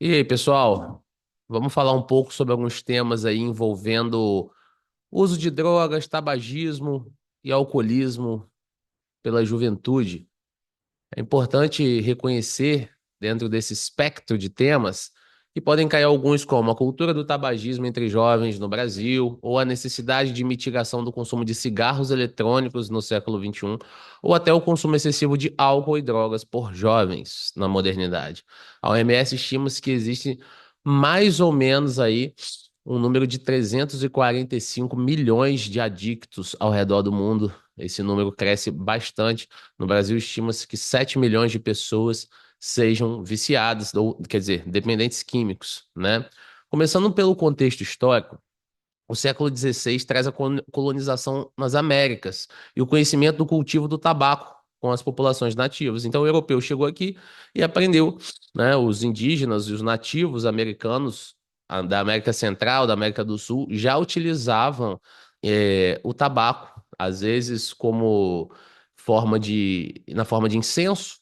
E aí, pessoal? Vamos falar um pouco sobre alguns temas aí envolvendo uso de drogas, tabagismo e alcoolismo pela juventude. É importante reconhecer, dentro desse espectro de temas, que podem cair alguns como a cultura do tabagismo entre jovens no Brasil, ou a necessidade de mitigação do consumo de cigarros eletrônicos no século XXI, ou até o consumo excessivo de álcool e drogas por jovens na modernidade. A OMS estima que existe mais ou menos aí um número de 345 milhões de adictos ao redor do mundo. Esse número cresce bastante. No Brasil, estima-se que 7 milhões de pessoas sejam viciadas, ou, quer dizer, dependentes químicos, né? Começando pelo contexto histórico, o século XVI traz a colonização nas Américas e o conhecimento do cultivo do tabaco com as populações nativas. Então, o europeu chegou aqui e aprendeu, né? Os indígenas e os nativos americanos da América Central, da América do Sul, já utilizavam o tabaco, às vezes como na forma de incenso,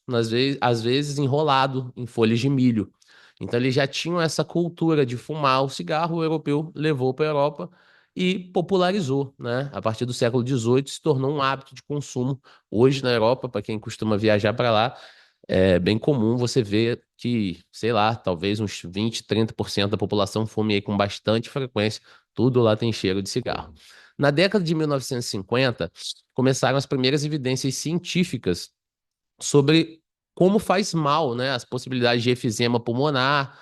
às vezes enrolado em folhas de milho. Então eles já tinham essa cultura de fumar o cigarro, o europeu levou para a Europa e popularizou, né? A partir do século XVIII se tornou um hábito de consumo. Hoje na Europa, para quem costuma viajar para lá, é bem comum você ver que, sei lá, talvez uns 20, 30% da população fume aí com bastante frequência. Tudo lá tem cheiro de cigarro. Na década de 1950, começaram as primeiras evidências científicas sobre como faz mal, né? As possibilidades de efizema pulmonar,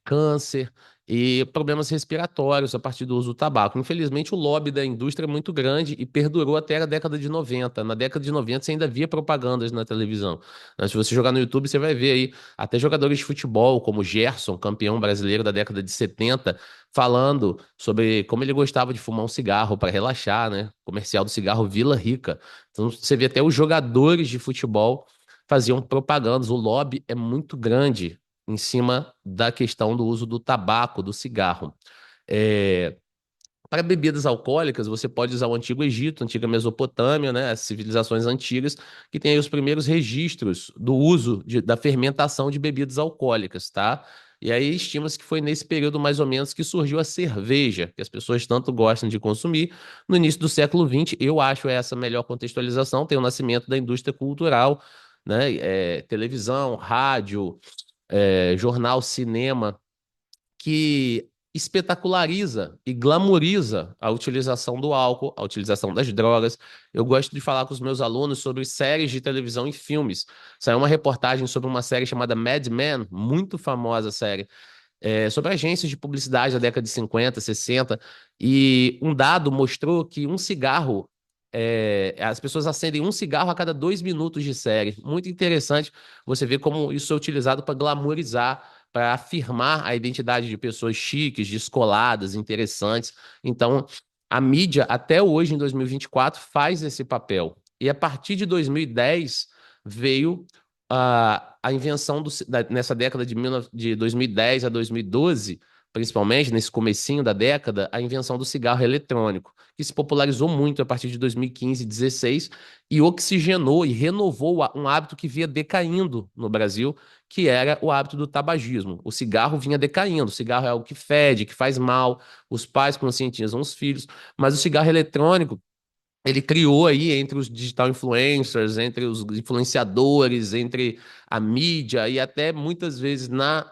câncer e problemas respiratórios a partir do uso do tabaco. Infelizmente, o lobby da indústria é muito grande e perdurou até a década de 90. Na década de 90, você ainda via propagandas na televisão. Se você jogar no YouTube, você vai ver aí até jogadores de futebol, como Gerson, campeão brasileiro da década de 70, falando sobre como ele gostava de fumar um cigarro para relaxar, né? Comercial do cigarro Vila Rica. Então, você vê até os jogadores de futebol faziam propagandas. O lobby é muito grande em cima da questão do uso do tabaco, do cigarro. É, para bebidas alcoólicas, você pode usar o Antigo Egito, a Antiga Mesopotâmia, né, as civilizações antigas, que têm aí os primeiros registros do uso da fermentação de bebidas alcoólicas, tá? E aí estima-se que foi nesse período mais ou menos que surgiu a cerveja, que as pessoas tanto gostam de consumir. No início do século XX, eu acho essa a melhor contextualização, tem o nascimento da indústria cultural, né, televisão, rádio, jornal, cinema, que espetaculariza e glamoriza a utilização do álcool, a utilização das drogas. Eu gosto de falar com os meus alunos sobre séries de televisão e filmes. Saiu uma reportagem sobre uma série chamada Mad Men, muito famosa série, sobre agências de publicidade da década de 50, 60, e um dado mostrou que um cigarro. As pessoas acendem um cigarro a cada 2 minutos de série. Muito interessante você ver como isso é utilizado para glamorizar, para afirmar a identidade de pessoas chiques, descoladas, interessantes. Então, a mídia, até hoje, em 2024, faz esse papel. E a partir de 2010, veio a invenção nessa década de 2010 a 2012, principalmente nesse comecinho da década, a invenção do cigarro eletrônico, que se popularizou muito a partir de 2015 e 2016 e oxigenou e renovou um hábito que via decaindo no Brasil, que era o hábito do tabagismo. O cigarro vinha decaindo, o cigarro é algo que fede, que faz mal, os pais conscientizam os filhos, mas o cigarro eletrônico ele criou aí entre os digital influencers, entre os influenciadores, entre a mídia e até muitas vezes nas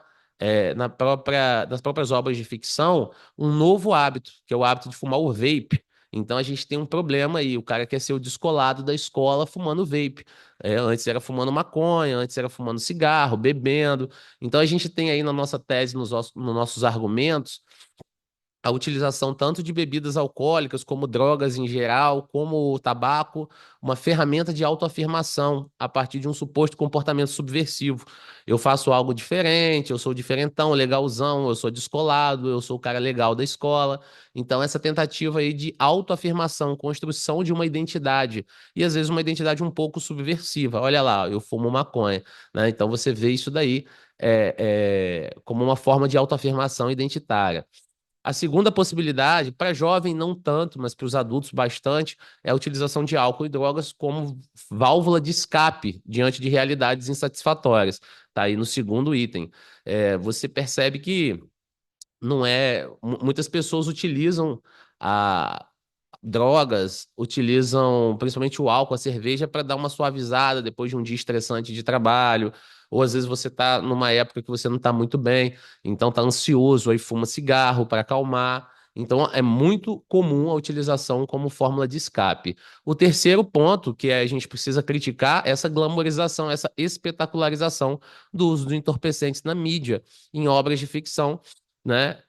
próprias obras de ficção, um novo hábito, que é o hábito de fumar o vape. Então a gente tem um problema aí, o cara quer ser o descolado da escola fumando vape. Antes era fumando maconha, antes era fumando cigarro, bebendo. Então a gente tem aí na nossa tese, nos nossos argumentos, a utilização tanto de bebidas alcoólicas, como drogas em geral, como o tabaco, uma ferramenta de autoafirmação a partir de um suposto comportamento subversivo. Eu faço algo diferente, eu sou diferentão, legalzão, eu sou descolado, eu sou o cara legal da escola. Então, essa tentativa aí de autoafirmação, construção de uma identidade, e às vezes uma identidade um pouco subversiva. Olha lá, eu fumo maconha, né? Então, você vê isso daí como uma forma de autoafirmação identitária. A segunda possibilidade, para jovem não tanto, mas para os adultos bastante, é a utilização de álcool e drogas como válvula de escape diante de realidades insatisfatórias. Tá aí no segundo item. Você percebe que não é. Muitas pessoas utilizam a drogas, utilizam principalmente o álcool, a cerveja, para dar uma suavizada depois de um dia estressante de trabalho. Ou às vezes você está numa época que você não está muito bem, então está ansioso, aí fuma cigarro para acalmar. Então é muito comum a utilização como fórmula de escape. O terceiro ponto que a gente precisa criticar é essa glamorização, essa espetacularização do uso de entorpecentes na mídia, em obras de ficção, né?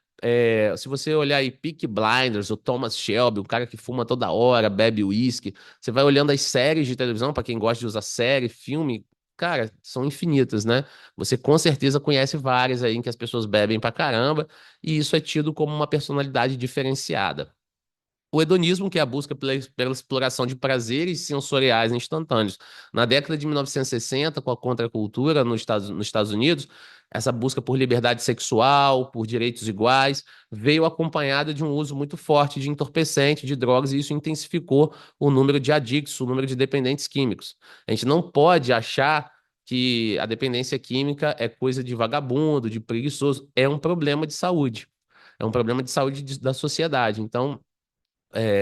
Se você olhar aí Peaky Blinders, o Thomas Shelby, um cara que fuma toda hora, bebe uísque, você vai olhando as séries de televisão, para quem gosta de usar série, filme, cara, são infinitas, né? Você com certeza conhece várias aí em que as pessoas bebem pra caramba, e isso é tido como uma personalidade diferenciada. O hedonismo, que é a busca pela exploração de prazeres sensoriais instantâneos. Na década de 1960, com a contracultura nos Estados Unidos, essa busca por liberdade sexual, por direitos iguais, veio acompanhada de um uso muito forte de entorpecente, de drogas, e isso intensificou o número de adictos, o número de dependentes químicos. A gente não pode achar que a dependência química é coisa de vagabundo, de preguiçoso. É um problema de saúde. É um problema de saúde da sociedade. Então,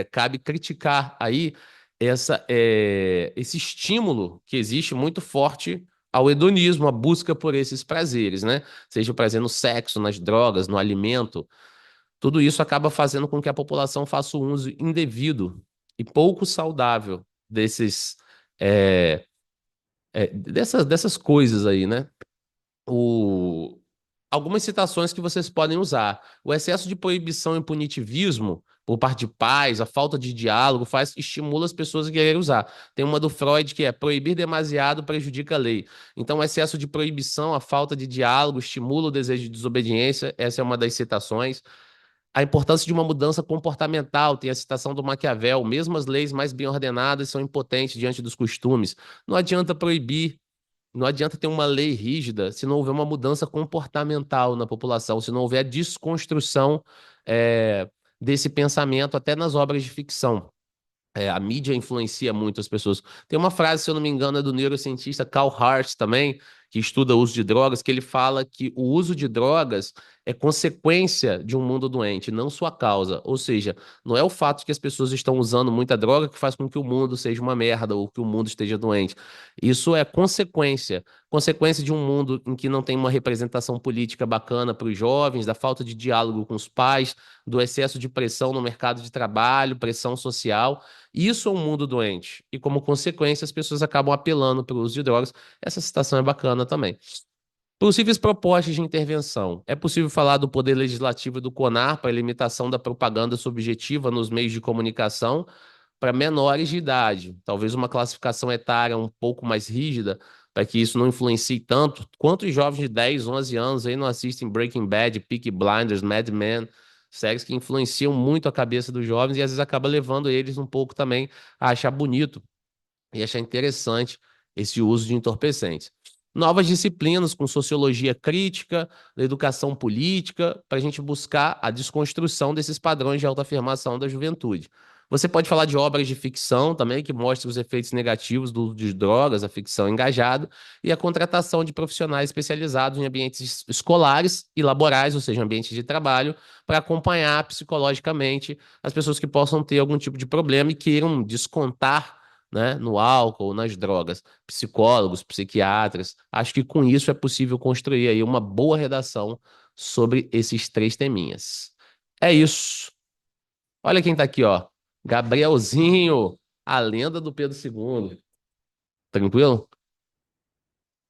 cabe criticar aí esse estímulo que existe muito forte ao hedonismo, à busca por esses prazeres, né? Seja o prazer no sexo, nas drogas, no alimento. Tudo isso acaba fazendo com que a população faça um uso indevido e pouco saudável é, dessas coisas aí, né? o- Algumas citações que vocês podem usar. O excesso de proibição e punitivismo por parte de pais, a falta de diálogo, estimula as pessoas a quererem usar. Tem uma do Freud que é proibir demasiado prejudica a lei. Então, o excesso de proibição, a falta de diálogo, estimula o desejo de desobediência. Essa é uma das citações. A importância de uma mudança comportamental, tem a citação do Maquiavel. Mesmo as leis mais bem ordenadas são impotentes diante dos costumes. Não adianta proibir, não adianta ter uma lei rígida se não houver uma mudança comportamental na população, se não houver a desconstrução desse pensamento, até nas obras de ficção. A mídia influencia muito as pessoas. Tem uma frase, se eu não me engano, é do neurocientista Carl Hart também, que estuda o uso de drogas, que ele fala que o uso de drogas é consequência de um mundo doente, não sua causa. Ou seja, não é o fato de que as pessoas estão usando muita droga que faz com que o mundo seja uma merda ou que o mundo esteja doente. Isso é consequência. Consequência de um mundo em que não tem uma representação política bacana para os jovens, da falta de diálogo com os pais, do excesso de pressão no mercado de trabalho, pressão social. Isso é um mundo doente. E como consequência, as pessoas acabam apelando para o uso de drogas. Essa citação é bacana também. Possíveis propostas de intervenção. É possível falar do Poder Legislativo e do CONAR para a limitação da propaganda subjetiva nos meios de comunicação para menores de idade. Talvez uma classificação etária um pouco mais rígida, para que isso não influencie tanto. Quantos jovens de 10, 11 anos aí não assistem Breaking Bad, Peaky Blinders, Mad Men, séries que influenciam muito a cabeça dos jovens e às vezes acaba levando eles um pouco também a achar bonito e achar interessante esse uso de entorpecentes. Novas disciplinas com sociologia crítica, educação política, para a gente buscar a desconstrução desses padrões de autoafirmação da juventude. Você pode falar de obras de ficção também, que mostram os efeitos negativos do uso de drogas, a ficção engajada, e a contratação de profissionais especializados em ambientes escolares e laborais, ou seja, ambientes de trabalho, para acompanhar psicologicamente as pessoas que possam ter algum tipo de problema e queiram descontar, né, no álcool, nas drogas, psicólogos, psiquiatras. Acho que com isso é possível construir aí uma boa redação sobre esses três teminhas. É isso. Olha quem tá aqui, ó. Gabrielzinho, a lenda do Pedro II. Tranquilo?